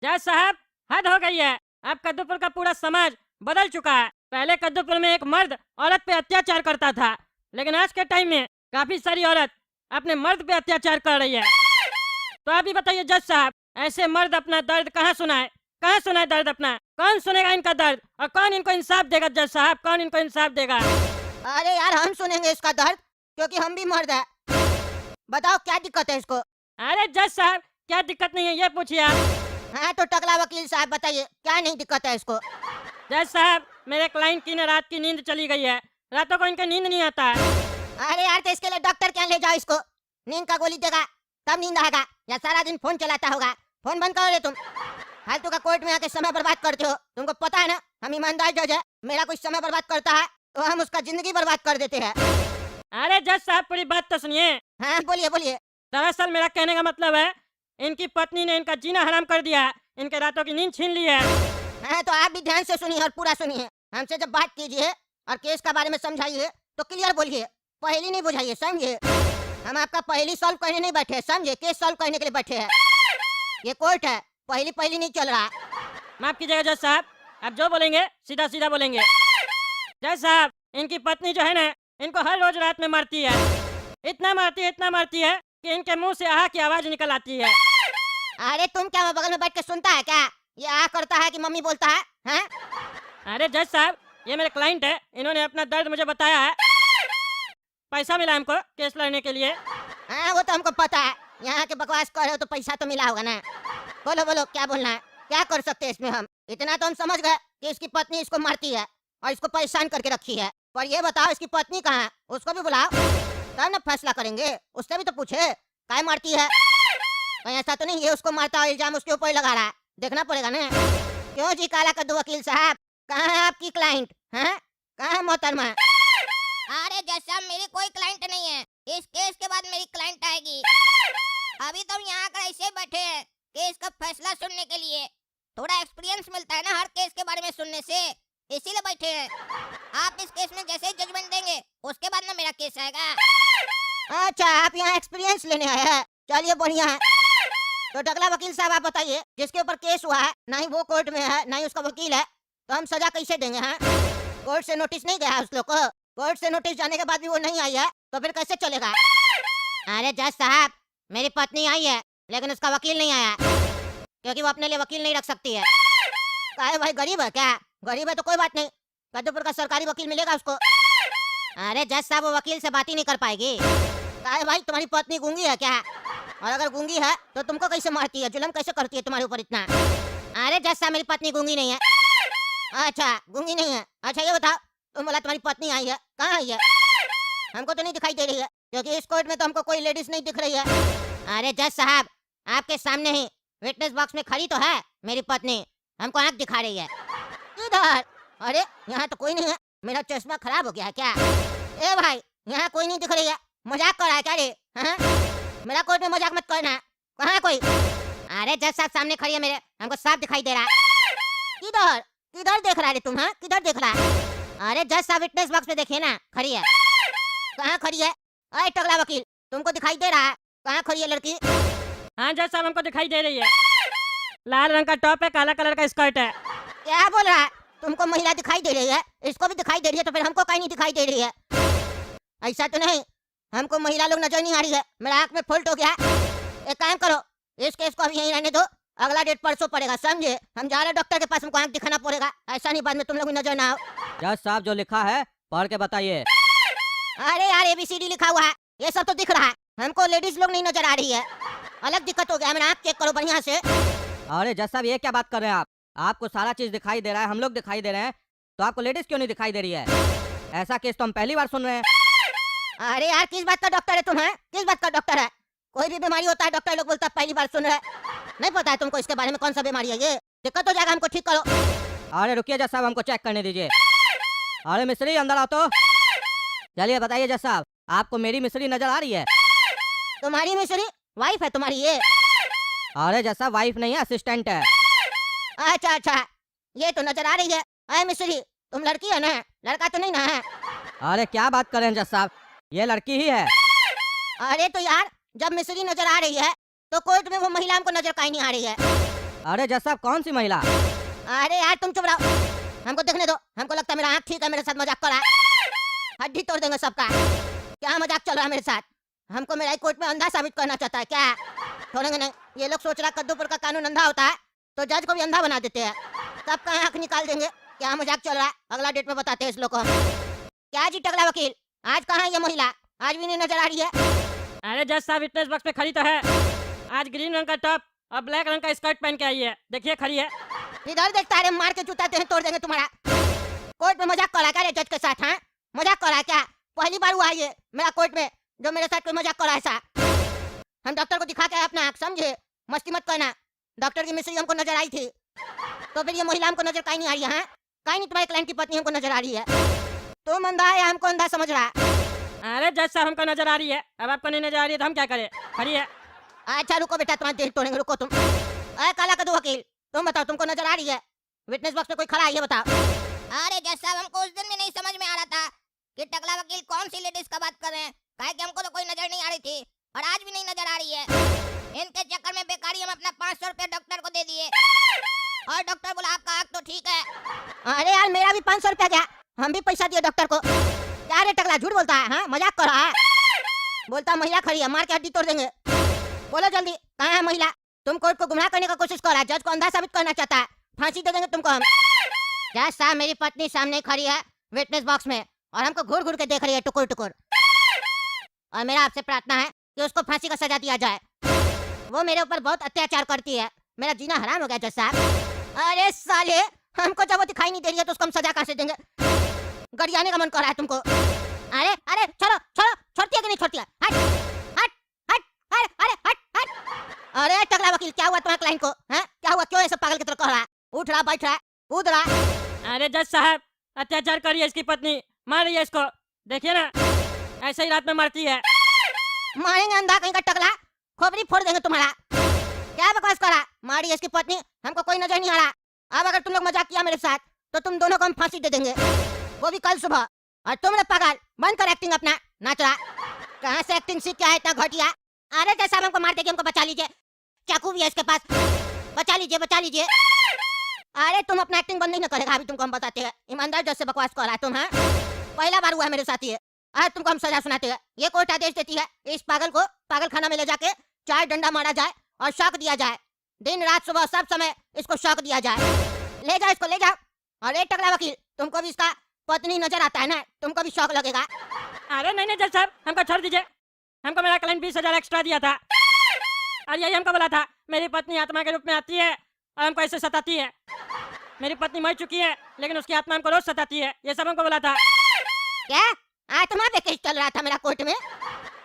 जज साहब, हद हो गई है। अब कद्दूपुर का पूरा समाज बदल चुका है। पहले कद्दूपुर में एक मर्द औरत पे अत्याचार करता था, लेकिन आज के टाइम में काफी सारी औरत अपने मर्द पे अत्याचार कर रही है। तो आप ही बताइए जज साहब, ऐसे मर्द अपना दर्द कहाँ सुनाए? कहाँ सुनाए दर्द अपना? कौन सुनेगा इनका दर्द और कौन इनको इंसाफ देगा? जज साहब, कौन इनको इंसाफ देगा? अरे यार, हम सुनेंगे इसका दर्द, क्योंकि हम भी मर्द है। बताओ क्या दिक्कत है इसको? अरे जज साहब, क्या दिक्कत नहीं है ये पूछिए आप। हाँ तो टकला वकील साहब बताइए क्या नहीं दिक्कत है इसको? जज साहब, मेरे क्लाइंट की न रात की नींद चली गई है। रातों को इनका नींद नहीं आता है। अरे यार, तो इसके लिए डॉक्टर क्या ले जाओ इसको। नींद का गोली देगा तब नींद आएगा, या सारा दिन फोन चलाता होगा? फोन बंद करो रे तुम। फालतू का कोर्ट में आके समय बर्बाद करते हो। तुमको पता है ना हम ईमानदार जज है। मेरा कोई समय बर्बाद करता है तो हम उसका जिंदगी बर्बाद कर देते हैं। अरे जज साहब, पूरी बात तो सुनिए। हाँ बोलिए बोलिए। दरअसल मेरा कहने का मतलब है, इनकी पत्नी ने इनका जीना हराम कर दिया है, इनके रातों की नींद छीन ली है। हाँ तो आप भी ध्यान से सुनिए और पूरा सुनिए। हमसे जब बात कीजिए और केस के बारे में समझाइए तो क्लियर बोलिए, पहेली नहीं बुझाइए, समझे? हम आपका पहेली सॉल्व करने नहीं बैठे हैं, समझे? केस सॉल्व करने के लिए बैठे हैं। ये कोर्ट है, पहेली पहेली नहीं चल रहा। माफ कीजिएगा जज साहब, आप जो बोलेंगे सीधा सीधा बोलेंगे। जज साहब, इनकी पत्नी जो है ना, इनको हर रोज रात में मारती है। इतना मारती है कि इनके मुंह से आहा की आवाज निकल आती है। अरे तुम क्या बगल में बैठ के सुनता है क्या? ये आ करता है कि मम्मी बोलता है? हैं? अरे जज साहब, ये मेरे क्लाइंट है, इन्होंने अपना दर्द मुझे बताया है। पैसा मिला हमको केस लड़ने के लिए। हाँ वो तो हमको पता है। यहाँ के बकवास कर रहे हो तो पैसा तो मिला होगा ना। बोलो बोलो क्या बोलना है, क्या कर सकते हैं इसमें हम? इतना तो हम समझ गए कि इसकी पत्नी इसको मारती है और इसको परेशान करके रखी है। पर ये बताओ इसकी पत्नी कहाँ है? उसको भी बुलाओ तब ना फैसला करेंगे। उससे भी तो पूछे काय मारती है। कहीं ऐसा तो नहीं ये उसको मारता और इल्जाम उसके ऊपर लगा रहा है? देखना पड़ेगा ना। क्यों जी काला कद्दू वकील साहब, कहाँ है आपकी क्लाइंट? हैं? कहाँ है मोहतरमा? अरे जज साहब, मेरी कोई क्लाइंट नहीं है। इस केस के बाद मेरी क्लाइंट आएगी। अभी तो हम यहाँ कर ऐसे बैठे हैं केस का फैसला सुनने के लिए। थोड़ा एक्सपीरियंस मिलता है ना हर केस के बारे में सुनने से, इसीलिए बैठे हैं। आप इस केस में जैसे ही जजमेंट देंगे उसके बाद ना मेरा केस आएगा। अच्छा, आप यहाँ एक्सपीरियंस लेने आए हैं, चलिए बढ़िया है। तो टकला वकील साहब आप बताइए, जिसके ऊपर केस हुआ है ना ही वो कोर्ट में है ना ही उसका वकील है, तो हम सजा कैसे देंगे? हैं? कोर्ट से नोटिस नहीं गया है उस लोग को? कोर्ट से नोटिस जाने के बाद भी वो नहीं आई है तो फिर कैसे चलेगा? अरे जज साहब, मेरी पत्नी आई है लेकिन उसका वकील नहीं आया, क्योंकि वो अपने लिए वकील नहीं रख सकती है। काहे भाई, गरीब है क्या? गरीब है तो कोई बात नहीं, कद्दूपुर का सरकारी वकील मिलेगा उसको। अरे जज साहब, वो वकील से बात ही नहीं कर पाएगी। काहे भाई, तुम्हारी पत्नी गूंगी है क्या? और अगर गूंगी है तो तुमको कैसे मारती है, जुल्म कैसे करती है तुम्हारे ऊपर इतना? अरे जज साहब, मेरी पत्नी गूंगी नहीं है। अच्छा गूंगी नहीं है। अच्छा ये बताओ, तुम बोला तुम्हारी पत्नी आई है, कहाँ आई है? हमको तो नहीं दिखाई दे रही है, क्योंकि इस कोर्ट में तो हमको कोई लेडीज नहीं दिख रही है। अरे जज साहब, आपके सामने ही विटनेस बॉक्स में खड़ी तो है मेरी पत्नी, हमको आंख दिखा रही है। इधर? अरे यहाँ तो कोई नहीं है, मेरा चश्मा खराब हो गया है क्या? ए भाई, यहाँ कोई नहीं दिख रही है, मजाक कर रहा है क्या रे? हाँ? मेरा कोर्ट में मजाक मत करना। कहाँ कोई? अरे जज साहब सामने खड़ी है मेरे, हमको साफ दिखाई दे रहा है। किधर किधर देख रहा है तुम? हाँ किधर देख रहा है? अरे जज साहब विटनेस बॉक्स में देखिए ना, खड़ी है। कहाँ खड़ी है? अरे टकला वकील, तुमको दिखाई दे रहा है? कहाँ खड़ी है लड़की? हाँ जज साहब, हमको दिखाई दे रही है। लाल रंग का टॉप है, काला कलर का स्कर्ट है। क्या बोल रहा है? तुमको महिला दिखाई दे रही है, इसको भी दिखाई दे रही है, तो फिर हमको कहीं नहीं दिखाई दे रही है? ऐसा तो नहीं, हमको महिला लोग नजर नहीं आ रही है, मेरा आंख में फॉल्ट हो गया। एक काम करो, इस केस को अभी यहीं रहने दो, अगला डेट परसों पड़ेगा, समझे? हम जा रहे हैं डॉक्टर के पास, हमको आंख दिखाना पड़ेगा, ऐसा नहीं बाद में तुम लोग नजर ना आओ। जज साहब, जो लिखा है पढ़ के बताइए। अरे यार ABCD लिखा हुआ है, ये सब तो दिख रहा है, हमको लेडीज लोग नहीं नजर आ रही है। अलग दिक्कत हो गया, मेरा आंख चेक करो बढ़िया से। अरे जज साहब, ये क्या बात कर रहे हैं आप? आपको सारा चीज दिखाई दे रहा है, हम लोग दिखाई दे रहे हैं, तो आपको लेडीज क्यों नहीं दिखाई दे रही है? ऐसा केस तो हम पहली बार सुन रहे हैं। अरे यार, किस बात का डॉक्टर है तुम? है किस बात का डॉक्टर है? कोई भी बीमारी होता है डॉक्टर लोग बोलता है पहली बार सुन रहे हैं। नहीं पता है तुमको इसके बारे में? कौन सा बीमारी है ये? दिक्कत हो जाएगा, हमको ठीक करो। अरे रुकिए जज साहब, हमको चेक करने दीजिए। अरे मिस्त्री अंदर आओ तो। चलिए बताइए जज साहब, आपको मेरी मिस्त्री नजर आ रही है? तुम्हारी मिस्री वाइफ है तुम्हारी ये? अरे जज साहब, वाइफ नहीं है, असिस्टेंट है। अच्छा अच्छा, ये तो नजर आ रही है। अरे मिस्री, तुम लड़की है ना, लड़का तो नहीं ना है? अरे क्या बात कर रहे हैं जज साहब, ये लड़की ही है। अरे तो यार, जब मिस्री नजर आ रही है तो कोर्ट में वो महिला हमको नजर काहे नहीं आ रही है? अरे जज साहब कौन सी महिला? अरे यार तुम चुप रहो, हमको देखने दो। हमको लगता है मेरा आँख ठीक है, मेरे साथ मजाक कर रहा है। हड्डी तोड़ देंगे सबका। क्या मजाक चल रहा है मेरे साथ? हमको मेरा कोर्ट में अंधा साबित करना चाहता है क्या? छोड़ेंगे नहीं। ये लोग सोच रहा है कद्दूपुर का कानून अंधा होता है तो जज को भी अंधा बना देते हैं। सबका आँख निकाल देंगे। क्या मजाक चल रहा है? अगला डेट में बताते हैं इस लोग को हम। क्या जी टकला वकील, आज कहाँ है ये महिला? आज भी नहीं नजर आ रही है। अरे जज साहब विटनेस बॉक्स पे खड़ी तो है। आज ग्रीन रंग का टॉप और ब्लैक रंग का स्कर्ट पहन के आई है, देखिए खड़ी है। इधर देखता है, मार के जूताते हैं, तोड़ देंगे तुम्हारा। कोर्ट में मजाक कर रहा है क्या रे जज के साथ? हाँ मजाक कर रहा है क्या? पहली बार हुआ है ये मेरा कोर्ट में जो मेरे साथ कोई मजाक कर रहा है ऐसा। हम डॉक्टर को दिखा के आए अपना आँख, समझे? मस्ती मत करना। डॉक्टर की मिस्री हमको नजर आई थी तो फिर ये महिला हमको नजर कहीं नहीं आ रही है। हाँ कहीं नहीं, तुम्हारे क्लाइंट की पत्नी हमको नजर आ रही है। तुम अंधा है या हमको अंधा समझ रहा है? अरे जज साहब हमको नजर आ रही है, अब आपको नहीं नजर आ रही है तो हम क्या करें? खड़ी है। अच्छा रुको बेटा, तुम्हारे दिल तोड़ेंगे, रुको तुम। अरे काला कद्दू वकील, तुम बताओ तुमको नजर आ रही है? विटनेस बॉक्स पे कोई खड़ा है ये बताओ। अरे जज साहब हमको उस दिन भी नहीं समझ में आ रहा था कि टकला वकील कौन सी लेडीज का बात कर रहे हैं। काहे कि हमको तो कोई नजर नहीं आ रही थी और आज भी नहीं नजर आ रही है। इनके चक्कर में बेकारी हम अपना 500 रुपया डॉक्टर को दे दिए और डॉक्टर बोला आपका आँख तो ठीक है। अरे यार मेरा भी 500 रुपया गया, हम भी पैसा दिए डॉक्टर को। क्या रे टकला झूठ बोलता है? हाँ मजाक कर रहा है। बोलता महिला खड़ी है, मार के हड्डी तोड़ देंगे। बोलो जल्दी कहाँ है महिला? तुम कोर्ट को गुमराह करने का कोशिश कर रहा है, जज को अंधा साबित करना चाहता है। फांसी दे देंगे तुमको हम। जज साहब मेरी पत्नी सामने खड़ी है विटनेस बॉक्स में और हमको घूर घूर के देख रही है टुकुर टुकुर। और मेरा आपसे प्रार्थना है कि उसको फांसी का सजा दिया जाए। वो मेरे ऊपर बहुत अत्याचार करती है, मेरा जीना हराम हो गया जज साहब। अरे साले, हमको जब वो दिखाई नहीं दे रही है तो उसको हम सजा कैसे देंगे? गरियाने का मन कर रहा है तुमको। अरे अरे छोड़ो छोड़ो, छोड़ती है कि नहीं छोड़ती है? हट हट हट हट अरे हट हट। अरे टकला वकील क्या हुआ तुम्हारे क्लाइंट को? हैं क्या हुआ? क्यों ऐसे पागल की तरह कर रहा है? उठ रहा, बैठ रहा, कूद रहा। अरे जज साहब अत्याचार करिए, इसकी पत्नी मार रही है इसको, देखिए ना ऐसे ही रात में मारती है। मारेंगे अंधा कहीं का टकला, खोपड़ी फोड़ देंगे तुम्हारा। क्या बकवास करा? मारी इसकी पत्नी, हमको कोई नजर नहीं आ रहा। अब अगर तुम लोग मजाक किया मेरे साथ तो तुम दोनों को हम फांसी दे देंगे, वो भी कल सुबह। और तुम लोग पागल, बंद कर एक्टिंग अपना, नाच रहा। कहाँ से एक्टिंग सीख के आया इतना घटिया? अरे जैसा हमको मार देगी, हमको बचा लीजिए, चाकू भी है इसके पास, बचा लीजिए बचा लीजिए। अरे तुम अपना एक्टिंग बंद नहीं ना करेगा, अभी तुमको हम बताते हैं। ईमानदार जैसे बकवास कर रहा है तुम। हाँ पहला बार हुआ है मेरे साथ ये, आज तुमको हम सजा सुनाते हैं। ये कोर्ट आदेश देती है इस पागल को पागल खाना में ले जाके 4 डंडा मारा जाए और शॉक दिया जाए। दिन रात सुबह सब समय इसको शॉक दिया जाए। ले जाओ इसको, ले जाओ। अरे टकला वकील, तुमको भी इसका पत्नी नजर आता है ना, तुमको भी शॉक लगेगा। अरे नहीं नहीं जज साहब हमको छोड़ दीजिए, हमको मेरा क्लाइंट 20,000 एक्स्ट्रा दिया था और यही हमको बोला था मेरी पत्नी आत्मा के रूप में आती है और हमको ऐसे सताती है। मेरी पत्नी मर चुकी है लेकिन उसकी आत्मा हमको रोज सताती है, ये सब हमको बोला था। क्या आत्मा पे केस चल रहा था मेरा कोर्ट में?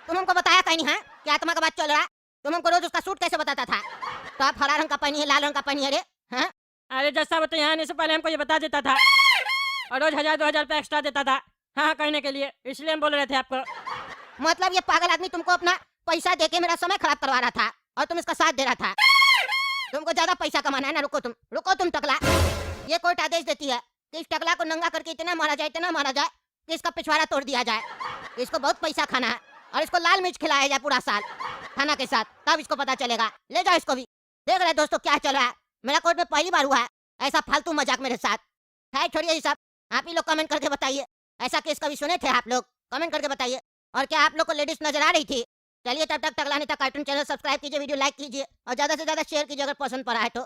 तुम हमको बताया कहीं नहीं? हाँ कि आत्मा का बात चल रहा है? तुम हमको रोज उसका सूट कैसे बताता था? तो आप हरा रंग का पहनी है, लाल रंग का पहनी है रे। हाँ अरे जज साहब तो यहाँ आने से पहले हमको ये बता देता था और रोज 1,000-2,000 रुपया एक्स्ट्रा देता था हाँ करने के लिए, इसलिए हम बोल रहे थे आपको। मतलब ये पागल आदमी तुमको अपना पैसा देके मेरा समय खराब करवा रहा था और तुम इसका साथ दे रहा था। तुमको ज्यादा पैसा कमाना है ना? रुको तुम टकला। ये कोर्ट आदेश देती है कि इस टकला को नंगा करके इतना मारा जाए कि इसका पिछवाड़ा तोड़ दिया जाए। इसको बहुत पैसा खाना है और इसको लाल मिर्च खिलाया जाए पूरा साल खाना के साथ, तब इसको पता चलेगा। ले जाओ इसको भी। देख रहे दोस्तों क्या चल रहा है, मेरा कोर्ट में पहली बार हुआ है ऐसा फालतू मजाक मेरे साथ। है छोड़िए ये सब, आप ही लोग कमेंट करके बताइए ऐसा केस कभी सुने थे आप लोग? कमेंट करके बताइए। और क्या आप लोग को लेडीज नजर आ रही थी? चलिए तब तक टकला नेता कार्टून चैनल सब्सक्राइब कीजिए, वीडियो लाइक कीजिए और ज्यादा से ज्यादा शेयर कीजिए अगर पसंद पड़ा है तो।